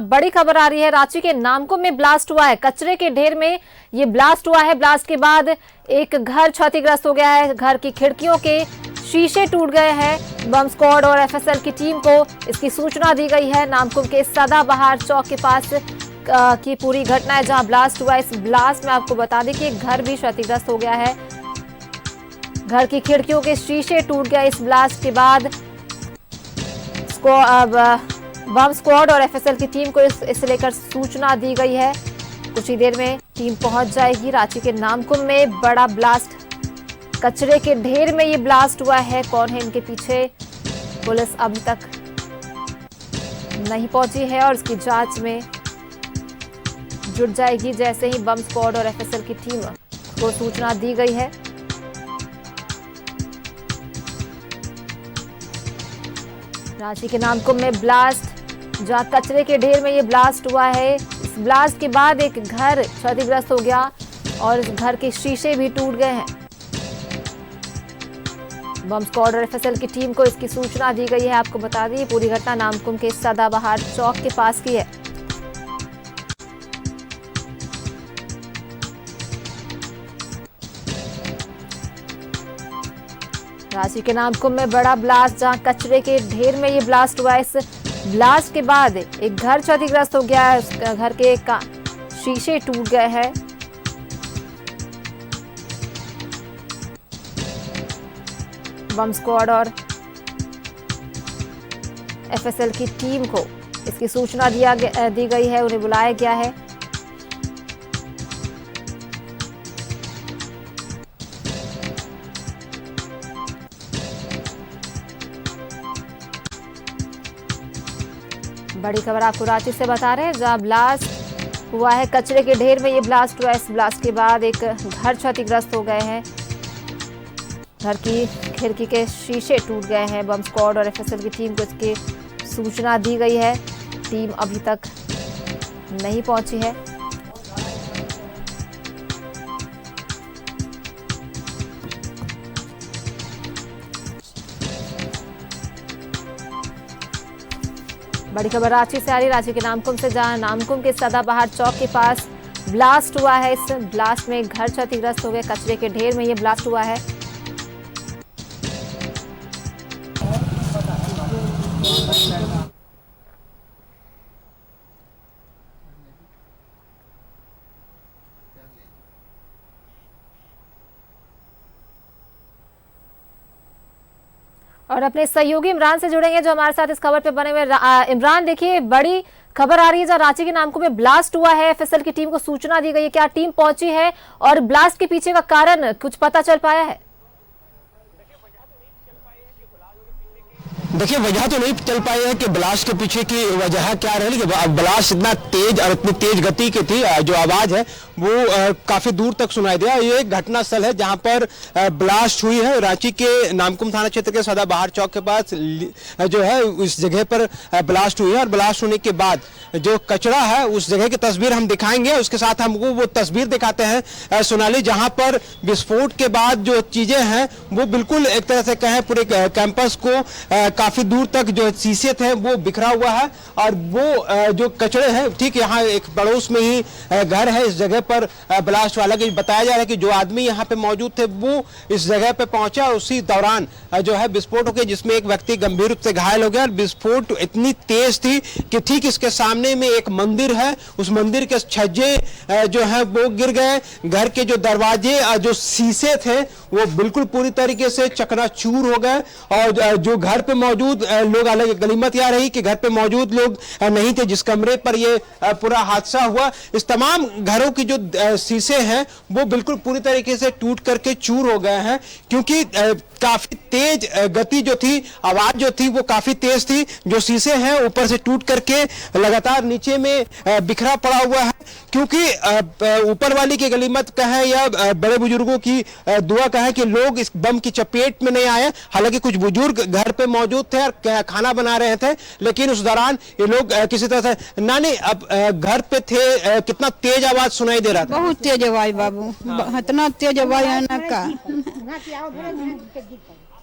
बड़ी खबर आ रही है। रांची के नामकुम में ब्लास्ट हुआ है। कचरे के ढेर में ये ब्लास्ट हुआ है। ब्लास्ट के बाद एक घर क्षतिग्रस्त हो गया है। घर की खिड़कियों के शीशे टूट गए हैं। बम स्क्वाड और एफएसएल की टीम को इसकी सूचना दी गई है। नामकुम के सदाबहार चौक के पास की पूरी घटना है जहां ब्लास्ट हुआ। इस ब्लास्ट में आपको बता दें कि एक घर भी क्षतिग्रस्त हो गया है। घर की खिड़कियों के शीशे टूट गए। इस ब्लास्ट के बाद बम स्क्वाड और एफएसएल की टीम को इसे लेकर सूचना दी गई है। कुछ ही देर में टीम पहुंच जाएगी। रांची के नामकुम में बड़ा ब्लास्ट, कचरे के ढेर में ये ब्लास्ट हुआ है। कौन है इनके पीछे, पुलिस अभी तक नहीं पहुंची है और इसकी जांच में जुट जाएगी जैसे ही बम स्क्वाड और एफएसएल की टीम को सूचना दी गई है। रांची के नामकुम में ब्लास्ट, जहां कचरे के ढेर में ये ब्लास्ट हुआ है। इस ब्लास्ट के बाद एक घर क्षतिग्रस्त हो गया और इस घर के शीशे भी टूट गए हैं। बम स्क्वाड और एफएसएल की टीम को इसकी सूचना दी गई है। आपको बता दें पूरी घटना नामकुम के सदाबहार चौक के पास की है। रांची के नामकुम में बड़ा ब्लास्ट, जहां कचरे के ढेर में ये ब्लास्ट हुआ है। इस ब्लास्ट के बाद एक घर क्षतिग्रस्त हो गया है। उस घर के शीशे टूट गए हैं। बम स्क्वाड और एफएसएल की टीम को इसकी सूचना दी गई है। उन्हें बुलाया गया है। बड़ी खबर आपको रांची से बता रहे हैं, जहां ब्लास्ट हुआ है। कचरे के ढेर में ये ब्लास्ट हुआ है। इस ब्लास्ट के बाद एक घर क्षतिग्रस्त हो गए हैं। घर की खिड़की के शीशे टूट गए हैं। बम स्क्वाड और एफएसएल की टीम को इसकी सूचना दी गई है। टीम अभी तक नहीं पहुंची है। बड़ी खबर रांची से आ रही, रांची के नामकुम से, जहां नामकुम के सदाबहार चौक के पास ब्लास्ट हुआ है। इस ब्लास्ट में घर क्षतिग्रस्त हो गए। कचरे के ढेर में ये ब्लास्ट हुआ है। और अपने सहयोगी इमरान से जुड़ेंगे जो हमारे साथ इस खबर पे बने हुए। इमरान, देखिए बड़ी खबर आ रही है, जहां रांची के नामकुम में ब्लास्ट हुआ है। एफएसएल की टीम को सूचना दी गई है। क्या टीम पहुंची है और ब्लास्ट के पीछे का कारण कुछ पता चल पाया है? देखिए, वजह तो नहीं चल पाई है कि ब्लास्ट के पीछे की वजह क्या रही, लेकिन ब्लास्ट इतना तेज और इतनी तेज गति की थी, जो आवाज है वो काफी दूर तक सुनाई दिया। ये एक घटना स्थल है जहां पर ब्लास्ट हुई है। रांची के नामकुम थाना क्षेत्र के सदाबहार चौक के पास जो है उस जगह पर ब्लास्ट हुई है। और ब्लास्ट होने के बाद जो कचरा है उस जगह की तस्वीर हम दिखाएंगे। उसके साथ हमको वो तस्वीर दिखाते हैं सोनाली, जहां पर विस्फोट के बाद जो चीजें हैं वो बिल्कुल एक तरह से कहें पूरे कैंपस को काफी दूर तक जो शीशे थे वो बिखरा हुआ है। और वो जो कचरे हैं, ठीक यहाँ एक पड़ोस में ही घर है, इस जगह पर ब्लास्ट वाला कि बताया जा रहा है कि जो आदमी यहाँ पे मौजूद थे वो इस जगह पे पहुंचा और उसी दौरान जो है विस्फोट हो गया, जिसमें एक व्यक्ति गंभीर रूप से घायल हो गया। और विस्फोट इतनी तेज थी कि ठीक इसके सामने में एक मंदिर है, उस मंदिर के छज्जे जो है वो गिर गए। घर के जो दरवाजे जो शीशे थे वो बिल्कुल पूरी तरीके से चकनाचूर हो गए। और जो घर पे मौजूद लोग, अलग गनीमत यह रही कि घर पे मौजूद लोग नहीं थे जिस कमरे पर ये पूरा हादसा हुआ। इस तमाम घरों की जो शीशे हैं वो बिल्कुल पूरी तरीके से टूट करके चूर हो गए हैं, क्योंकि काफी तेज गति जो थी, आवाज जो थी वो काफी तेज थी। जो शीशे हैं ऊपर से टूट करके लगातार नीचे में बिखरा पड़ा हुआ है, क्योंकि ऊपर वाली की गनीमत कहें या बड़े बुजुर्गों की दुआ कहें कि लोग इस बम की चपेट में नहीं आए। हालांकि कुछ बुजुर्ग घर पे मौजूद थे और खाना बना रहे थे, लेकिन उस दौरान ये लोग किसी तरह से नानी अब घर पे थे। कितना तेज आवाज सुनाई दे रहा था? बहुत तेज आवाज बाबू, इतना तेज आवाज है ना का।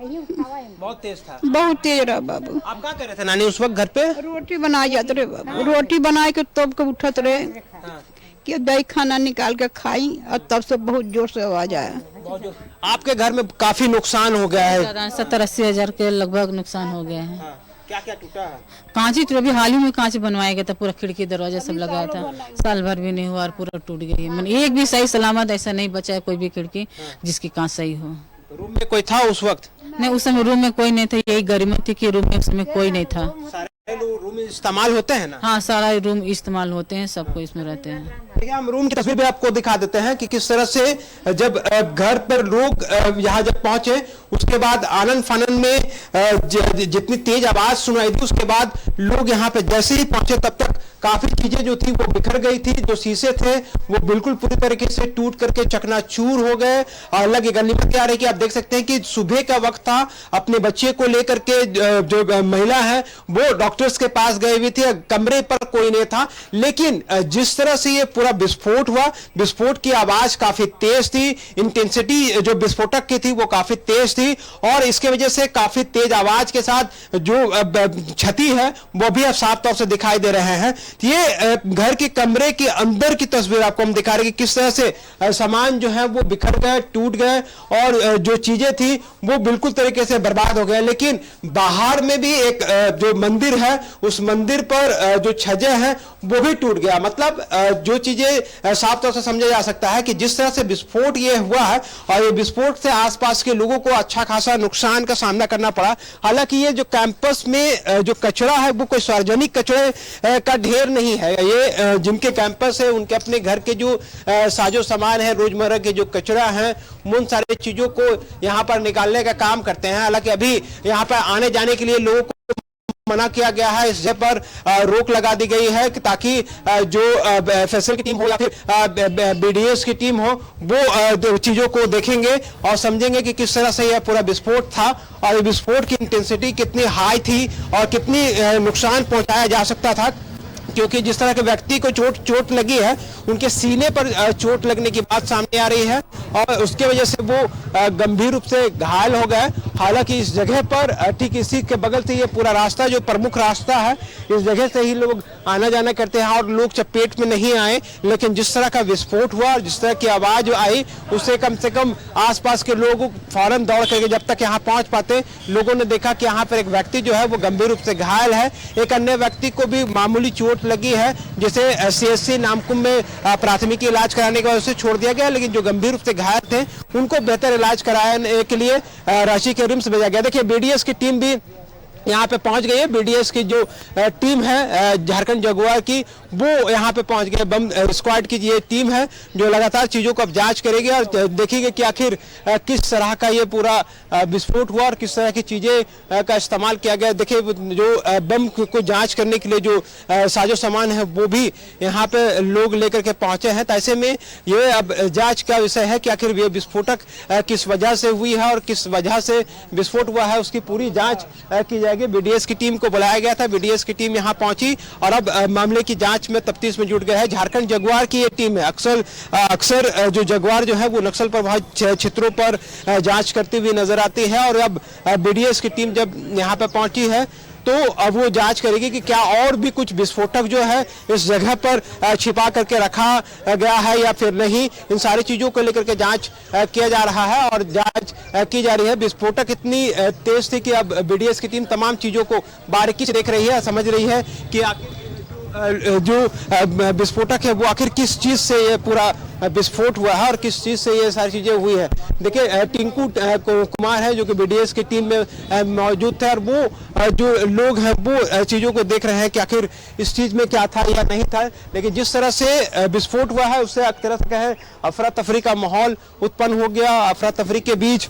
बहुत तेज था। बहुत तेज रहा बाबू। आप क्या कर रहे थे नानी उस वक्त घर पे? रोटी बनाए जाते रहे बाबू, रोटी बनाए के तब के उठत रहे कि दही खाना निकाल के खाई और तब से बहुत जोर से आवाज आया। आपके घर में काफी नुकसान हो गया है। 70-80 हजार के लगभग नुकसान हो गया है। क्या क्या टूटा है? कांच ही तो अभी हाल ही में कांच बनवाया गया था, पूरा खिड़की दरवाजा सब लगाया था, साल भर भी नहीं हुआ और पूरा टूट गई है। मैंने एक भी सही सलामत ऐसा नहीं बचा है कोई भी खिड़की जिसकी कांच सही हो। रूम में कोई था उस वक्त? नहीं, उस समय रूम में कोई नहीं था, यही गरिमत थी कि रूम में उस समय कोई नहीं था। सारे लोग रूम में इस्तेमाल होते हैं ना? हाँ, सारा रूम इस्तेमाल होते हैं, सबको इसमें रहते हैं। देखिए, हम रूम की तस्वीर भी आपको दिखा देते हैं कि किस तरह से जब घर पर लोग यहाँ जब पहुंचे उसके बाद आनन फानन में जितनी तेज आवाज सुनाई दी उसके बाद लोग यहाँ पे जैसे ही पहुंचे तब तक काफी चीजें जो थी वो बिखर गई थी। जो शीशे थे वो बिल्कुल पूरी तरीके से टूट करके चकनाचूर हो गए। अलग एक गनीमत क्या रही कि आप देख सकते हैं कि सुबह का वक्त था, अपने बच्चे को लेकर के जो महिला है वो डॉक्टर्स के पास गई हुई थी, कमरे पर कोई नहीं था। लेकिन जिस तरह से ये पूरा विस्फोट हुआ, विस्फोट की आवाज काफी तेज थी, इंटेंसिटी जो विस्फोटक की थी वो काफी तेज थी और इसके वजह से काफी तेज आवाज के साथ जो क्षति है वो भी अब साफ तौर से दिखाई दे रहे हैं। ये घर के कमरे के अंदर की तस्वीर आपको हम दिखा रहे हैं कि किस तरह से सामान जो है वो बिखर गए, टूट गए और जो चीजें थी वो बिल्कुल तरीके से बर्बाद हो गए। लेकिन बाहर में भी एक जो मंदिर है उस मंदिर पर जो छज्जे हैं वो भी टूट गया। मतलब जो चीजें साफ तौर से समझा जा सकता है कि जिस तरह से विस्फोट ये हुआ है और ये विस्फोट से आसपास के लोगों को अच्छा खासा नुकसान का सामना करना पड़ा। हालांकि ये जो कैंपस में जो कचरा है वो कोई सार्वजनिक कचरे का ढेर नहीं है। ये जिनके कैंपस है उनके अपने घर के जो साजो सामान है, रोजमर्रा के जो कचरा है, उन सारी चीजों को यहाँ पर निकालने का काम करते हैं। हालांकि अभी यहाँ पर आने जाने के लिए लोगों को मना किया गया है, इस जगह पर रोक लगा दी गई है कि ताकि जो फैसल की टीम हो या फिर बीडीएस की टीम हो वो चीजों को देखेंगे और समझेंगे कि किस तरह से यह पूरा विस्फोट था और ये विस्फोट की इंटेंसिटी कितनी हाई थी और कितनी नुकसान पहुंचाया जा सकता था। क्योंकि जिस तरह के व्यक्ति को चोट लगी है उनके सीने पर चोट लगने की बात सामने आ रही है और उसके वजह से वो गंभीर रूप से घायल हो गए। हालांकि इस जगह पर ठीक इसी के बगल से ये पूरा रास्ता जो प्रमुख रास्ता है इस जगह से ही लोग आना जाना करते हैं और लोग चपेट में नहीं आए। लेकिन जिस तरह का विस्फोट हुआ और जिस तरह की आवाज आई उससे कम से कम आसपास के लोग फौरन दौड़ करके जब तक यहाँ पहुंच पाते लोगों ने देखा कि यहाँ पर एक व्यक्ति जो है वो गंभीर रूप से घायल है। एक अन्य व्यक्ति को भी मामूली चोट लगी है जिसे सीएससी नामकुम में प्राथमिक इलाज कराने की वजह से छोड़ दिया गया। लेकिन जो गंभीर रूप से घायल थे उनको बेहतर इलाज कराने के लिए रांची के रिम्स भेजा गया। देखिए, बीडीएस की टीम भी यहाँ पे पहुंच गई है। बीडीएस की जो टीम है झारखंड जगुआर की वो यहाँ पे पहुंच गए। बम स्क्वाड की ये टीम है जो लगातार चीजों को अब जांच करेगी और देखेगी कि आखिर किस तरह का ये पूरा विस्फोट हुआ और किस तरह की चीजें का इस्तेमाल किया गया। देखिए, जो बम को जांच करने के लिए जो साजो सामान है वो भी यहाँ पे लोग लेकर के पहुंचे हैं। तो ऐसे में ये अब जांच का विषय है कि आखिर ये विस्फोटक किस वजह से हुई है और किस वजह से विस्फोट हुआ है उसकी पूरी जांच की जाएगी। बीडीएस की टीम को बुलाया गया था, बीडीएस की टीम यहाँ पहुंची और अब मामले की जांच में तफ्तीश में जुट गया है। झारखंड जगुआर की ये टीम है। अक्सर जो जगुआर जो है वो नक्सल प्रभावित क्षेत्रों पर जांच करती हुई नजर आती है और अब बीडीएस की टीम जब यहाँ पे पहुंची है तो अब वो जांच करेगी कि क्या और भी कुछ विस्फोटक जो है इस जगह पर छिपा करके रखा गया है या फिर नहीं। इन सारी चीजों को लेकर के जांच किया जा रहा है और जांच की जा रही है। विस्फोटक इतनी तेज थी कि अब बीडीएस की टीम तमाम चीजों को बारीकी से देख रही है, समझ रही है कि जो विस्फोटक है वो आखिर किस चीज से ये पूरा विस्फोट हुआ है और किस चीज से ये सारी चीजें हुई है। देखिए, टिंकू कुमार है जो कि बीडीएस की टीम में मौजूद थे और वो जो लोग हैं वो चीजों को देख रहे हैं कि आखिर इस चीज में क्या था या नहीं था। लेकिन जिस तरह से विस्फोट हुआ है उससे एक तरह से कहे अफरा तफरी का माहौल उत्पन्न हो गया। अफरा तफरी के बीच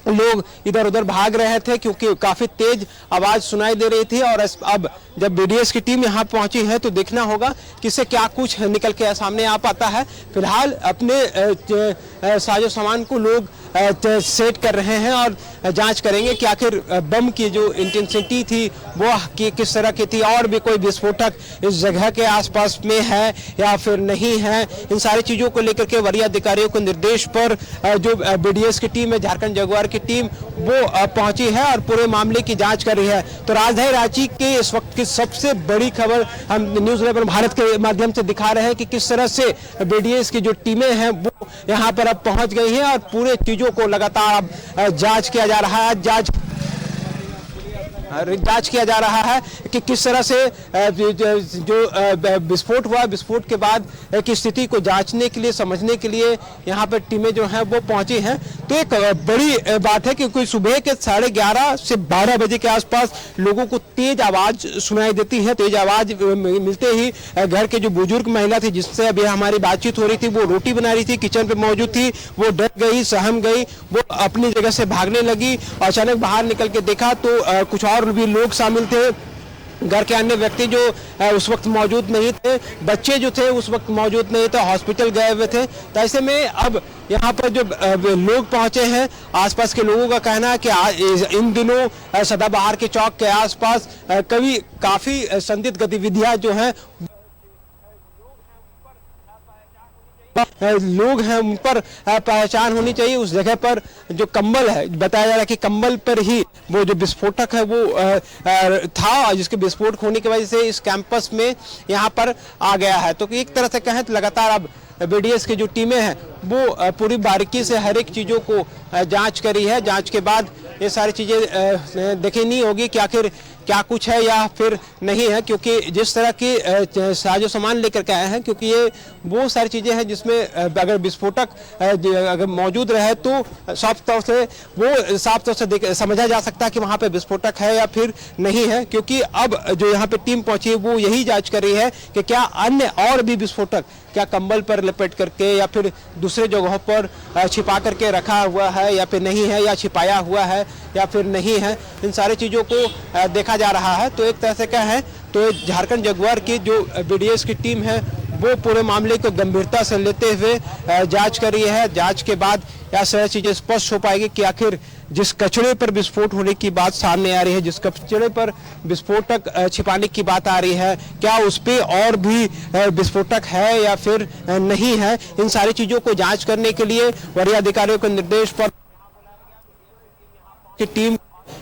लोग इधर उधर भाग रहे थे क्योंकि काफी तेज आवाज सुनाई दे रही थी और अब जब बीडीएस की टीम यहाँ पहुंची है तो देखना होगा कि इससे क्या कुछ निकल के सामने आ पाता है। फिलहाल अपने साजो सामान को लोग सेट कर रहे हैं और जांच करेंगे कि आखिर बम की जो इंटेंसिटी थी वो किस तरह की थी और भी कोई विस्फोटक इस जगह के आसपास में है या फिर नहीं है। इन सारी चीजों को लेकर के वरीय अधिकारियों के निर्देश पर जो बीडीएस की टीम है झारखंड जगुआर की टीम वो पहुंची है और पूरे मामले की जांच कर रही है। तो राजधानी रांची के इस वक्त की सबसे बड़ी खबर हम न्यूज़ 11 भारत के माध्यम से दिखा रहे हैं कि किस तरह से बीडीएस की जो टीमें हैं वो यहाँ पर अब पहुंच गई हैं और पूरे चीजों को लगातार अब जांच किया जा रहा है। जांच किया जा रहा है कि किस तरह से जो विस्फोट हुआ, विस्फोट के बाद की स्थिति को जांचने के लिए, समझने के लिए यहाँ पर टीमें जो हैं वो पहुंची हैं। तो एक बड़ी बात है कि कोई सुबह के 11:30 से 12 बजे के आसपास लोगों को तेज आवाज सुनाई देती है। तेज आवाज मिलते ही घर के जो बुजुर्ग महिला थी जिससे अभी हमारी बातचीत हो रही थी, वो रोटी बना रही थी, किचन पे मौजूद थी, वो डर गई, सहम गई, वो अपनी जगह से भागने लगी और अचानक बाहर निकल के देखा तो कुछ और भी लोग शामिल थे। घर के अन्य व्यक्ति जो उस वक्त मौजूद नहीं थे, बच्चे जो थे उस वक्त मौजूद नहीं थे, हॉस्पिटल गए हुए थे। तो ऐसे में अब यहाँ पर जो लोग पहुंचे हैं, आसपास के लोगों का कहना है कि इन दिनों सदाबहार के चौक के आसपास काफी संदिग्ध गतिविधियां जो हैं लोग हैं उन पर पहचान होनी चाहिए। उस जगह पर जो कंबल है, बताया जा रहा है कि कंबल पर ही वो जो विस्फोटक है वो था, जिसके विस्फोट होने की वजह से इस कैंपस में यहाँ पर आ गया है। तो एक तरह से कहें तो लगातार अब बीडीएस की जो टीमें हैं वो पूरी बारीकी से हर एक चीज़ों को जांच करी है। जांच के बाद ये सारी चीज़ें देखनी होगी कि आखिर क्या कुछ है या फिर नहीं है, क्योंकि जिस तरह की साजो सामान लेकर के आए हैं, क्योंकि ये वो सारी चीज़ें हैं जिसमें अगर विस्फोटक अगर मौजूद रहे तो साफ तौर से समझा जा सकता है कि वहाँ पे विस्फोटक है या फिर नहीं है। क्योंकि अब जो यहाँ पे टीम पहुंची है वो यही जांच कर रही है कि क्या अन्य और भी विस्फोटक क्या कंबल पर लपेट करके या फिर दूसरे जगहों पर छिपा करके रखा हुआ है या फिर नहीं है, या छिपाया हुआ है या फिर नहीं है, इन सारी चीज़ों को देखा जा रहा है। तो एक तरह से क्या है तो झारखंड जगुआर की जो बीडीएस की टीम है वो पूरे मामले को गंभीरता से लेते हुए जांच कर रही है। जांच के बाद यह सारी चीज़ें स्पष्ट हो पाएगी कि आखिर जिस कचरे पर विस्फोट होने की बात सामने आ रही है, जिस कचरे पर विस्फोटक छिपाने की बात आ रही है, क्या उस पे और भी विस्फोटक है या फिर नहीं है, इन सारी चीज़ों को जांच करने के लिए वरीय अधिकारियों के निर्देश पर की टीम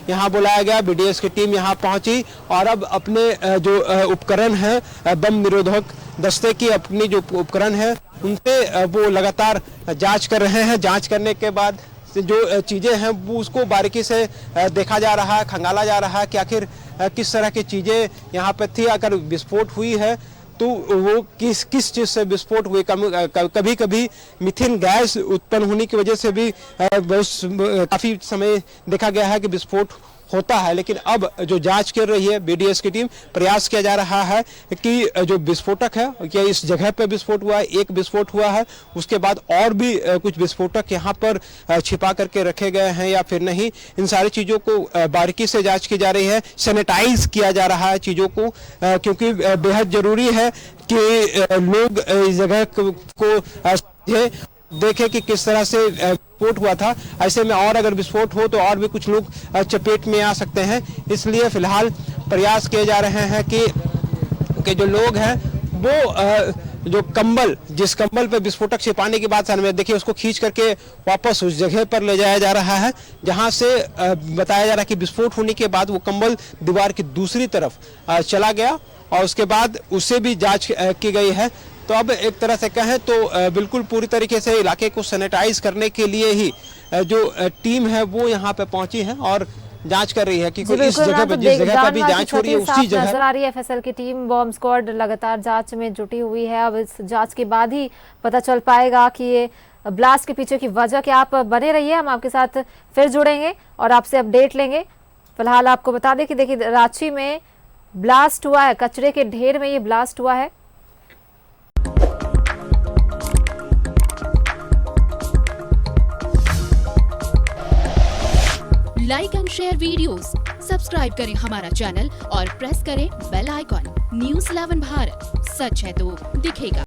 यहाँ बुलाया गया। बीडीएस की टीम यहाँ पहुंची और अब अपने जो उपकरण है, बम निरोधक दस्ते की अपनी जो उपकरण है उनसे वो लगातार जांच कर रहे हैं। जांच करने के बाद जो चीज़ें हैं वो उसको बारीकी से देखा जा रहा है, खंगाला जा रहा है कि आखिर किस तरह की चीज़ें यहाँ पे थी। अगर विस्फोट हुई है तो वो किस चीज़ से विस्फोट हुई। कभी कभी मीथेन गैस उत्पन्न होने की वजह से भी काफ़ी समय देखा गया है कि विस्फोट होता है। लेकिन अब जो जांच कर रही है बीडीएस की टीम, प्रयास किया जा रहा है कि जो विस्फोटक है क्या इस जगह पर विस्फोट हुआ है, एक विस्फोट हुआ है, उसके बाद और भी कुछ विस्फोटक यहाँ पर छिपा करके रखे गए हैं या फिर नहीं। इन सारी चीज़ों को बारीकी से जांच की जा रही है, सैनिटाइज किया जा रहा है चीज़ों को, क्योंकि बेहद जरूरी है कि लोग इस जगह को देखें कि किस तरह से विस्फोट हुआ था। ऐसे में और अगर विस्फोट हो तो और भी कुछ लोग चपेट में आ सकते हैं। इसलिए फिलहाल प्रयास किए जा रहे हैं कि जो लोग हैं वो जो कंबल, जिस कंबल पे विस्फोटक छिपाने की बात सामने देखिए, उसको खींच करके वापस उस जगह पर ले जाया जा रहा है जहां से बताया जा रहा है कि विस्फोट होने के बाद वो कंबल दीवार की दूसरी तरफ चला गया और उसके बाद उससे भी जांच की गई है। तो अब एक तरह से कहें तो बिल्कुल पूरी तरीके से इलाके को सैनिटाइज करने के लिए ही जो टीम है वो यहाँ पे पहुंची है और जांच कर रही है कि इस जगह पर जिस जगह पर भी जांच हो रही है उसी जगह नजर आ रही है। एफएसएल की टीम, बॉम्ब स्क्वाड लगातार जांच में जुटी हुई है। अब इस जांच के बाद ही पता चल पाएगा कि ये ब्लास्ट के पीछे की वजह क्या। आप बने रहिए, हम आपके साथ फिर जुड़ेंगे और आपसे अपडेट लेंगे। फिलहाल आपको बता दें कि देखिए रांची में ब्लास्ट हुआ है, कचरे के ढेर में ये ब्लास्ट हुआ है। Like and share videos, subscribe करें हमारा चैनल और प्रेस करें बेल आइकॉन। न्यूज़ 11 भारत, सच है तो दिखेगा।